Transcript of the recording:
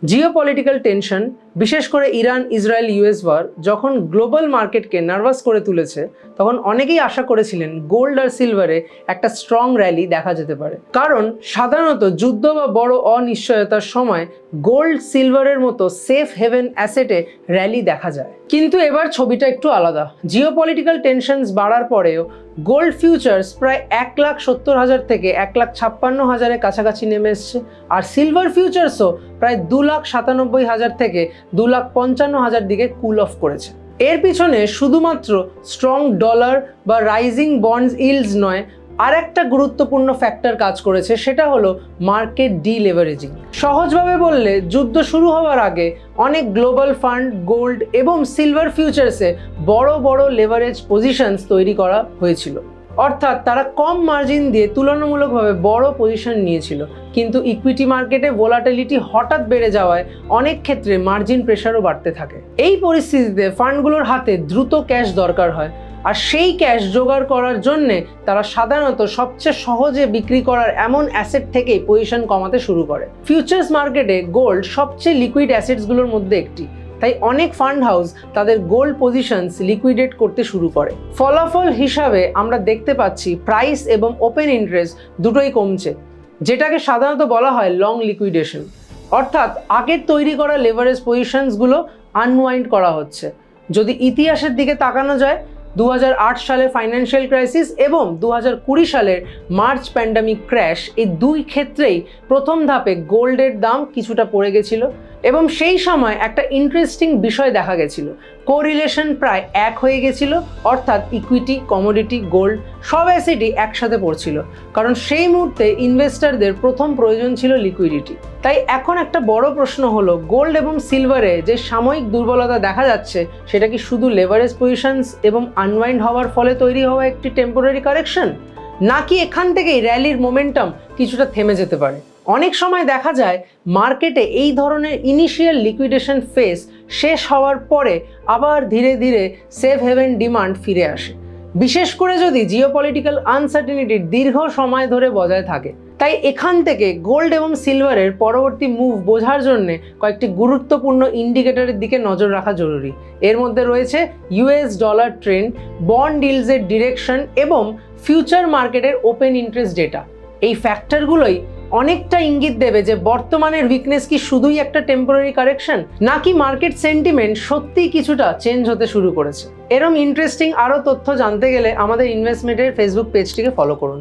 Geopolitical tension, বিশেষ করে Iran Israel US war যখন গ্লোবাল মার্কেটকে নার্ভাস করে তুলেছে, তখন অনেকেই আশা করেছিলেন গোল্ড আর সিলভারে একটা স্ট্রং র্যালি দেখা যেতে পারে। কারণ সাধারণত যুদ্ধ বা বড় অনিশ্চয়তার সময় গোল্ড সিলভারের মতো সেফ হেভেন অ্যাসেটে র্যালি দেখা যায়। কিন্তু এবার ছবিটা একটু আলাদা। জিওপলিটিক্যাল টেনশনস বাড়ার পরেও গোল্ড ফিউচার্স প্রায় 1,70,000 থেকে 1,56,000-এর কাছাকাছি নেমে এসছে, আর সিলভার ফিউচার্সও প্রায় 2,97,000 থেকে 2,55,000 দিকে কুল অফ করেছে। এর পিছনে শুধুমাত্র স্ট্রং ডলার বা রাইজিং বন্ডস ইল্ডস নয়, আর একটা গুরুত্বপূর্ণ ফ্যাক্টর কাজ করেছে, সেটা হলো মার্কেট ডিলেভারেজিং। সহজভাবে বললে, যুদ্ধ শুরু হওয়ার আগে অনেক গ্লোবাল ফান্ড গোল্ড এবং সিলভার ফিউচার্সে বড় বড় লেভারেজ পজিশনস তৈরি করা হয়েছিল। অর্থাৎ তারা কম মার্জিন দিয়ে তুলনামূলকভাবে বড় পজিশন নিয়েছিল। কিন্তু ইকুইটি মার্কেটে ভোলাটিলিটি হঠাৎ বেড়ে যাওয়ায় অনেক ক্ষেত্রে মার্জিন প্রেশারও বাড়তে থাকে। এই পরিস্থিতিতে ফান্ডগুলোর হাতে দ্রুত ক্যাশ দরকার হয়, আর সেই ক্যাশ জোগাড় করার জন্যে তারা সাধারণত সবচেয়ে সহজে বিক্রি করার এমন অ্যাসেট থেকেই পজিশন কমাতে শুরু করে। ফিউচার্স মার্কেটে গোল্ড সবচেয়ে লিকুইড অ্যাসেটসগুলোর মধ্যে একটি, তাই অনেক ফান্ড হাউস তাদের গোল্ড পজিশনস লিকুইডেট করতে শুরু করে। ফলাফল হিসাবে আমরা দেখতে পাচ্ছি প্রাইস এবং ওপেন ইন্টারেস্ট দুটোই কমছে, যেটাকে সাধারণত বলা হয় লং লিকুইডেশন। অর্থাৎ আগের তৈরি করা লেভারেজ পজিশনসগুলো আনওয়াইন্ড করা হচ্ছে। যদি ইতিহাসের দিকে তাকানো যায়, 2008 সালে ফাইন্যান্সিয়াল ক্রাইসিস এবং 2020 সালের মার্চ প্যান্ডামিক ক্র্যাশ, এই দুই ক্ষেত্রেই প্রথম ধাপে গোল্ডের দাম কিছুটা পড়ে গেছিল, এবং সেই সময় একটা ইন্টারেস্টিং বিষয় দেখা গেছিল, কোরিলেশন প্রায় এক হয়ে গেছিল। অর্থাৎ ইকুইটি, কমোডিটি, গোল্ড সব অ্যাসেটই একসাথে পড়ছিল, কারণ সেই মুহূর্তে ইনভেস্টরদের প্রথম প্রয়োজন ছিল লিকুইডিটি। তাই এখন একটা বড় প্রশ্ন হলো, গোল্ড এবং সিলভারে যে সাময়িক দুর্বলতা দেখা যাচ্ছে, সেটা কি শুধু লেভারেজ পজিশনস এবং আনওয়াইন্ড হওয়ার ফলে তৈরি হওয়া একটি টেম্পোরারি কারেকশন, নাকি এখান থেকেই র্যালির মোমেন্টাম কিছুটা থেমে যেতে পারে? অনেক সময় দেখা যায় মার্কেটে এই ধরনের ইনিশিয়াল লিকুইডেশন ফেজ শেষ হওয়ার পরে আবার ধীরে ধীরে সেফ হেভেন ডিমান্ড ফিরে আসে, বিশেষ করে যদি জিওপলিটিক্যাল আনসার্টেনিটি দীর্ঘ সময় ধরে বজায় থাকে। তাই এখান থেকে গোল্ড এবং সিলভারের পরবর্তী মুভ বোঝার জন্য কয়েকটি গুরুত্বপূর্ণ ইন্ডিকেটরের দিকে নজর রাখা জরুরি। এর মধ্যে রয়েছে ইউএস ডলার ট্রেন্ড, বন্ড ইল্ডসের ডিরেকশন এবং ফিউচার মার্কেটের ওপেন ইন্টারেস্ট ডেটা। এই ফ্যাক্টরগুলোই অনেকটা ইঙ্গিত দেবে যে বর্তমানের উইকনেস কি শুধুই একটা টেম্পোরারি কারেকশন, নাকি মার্কেট সেন্টিমেন্ট সত্যিই কিছুটা চেঞ্জ হতে শুরু করেছে। এরকম ইন্টারেস্টিং আরও তথ্য জানতে গেলে আমাদের ইনভেস্টমেন্টের ফেসবুক পেজটিকে ফলো করুন।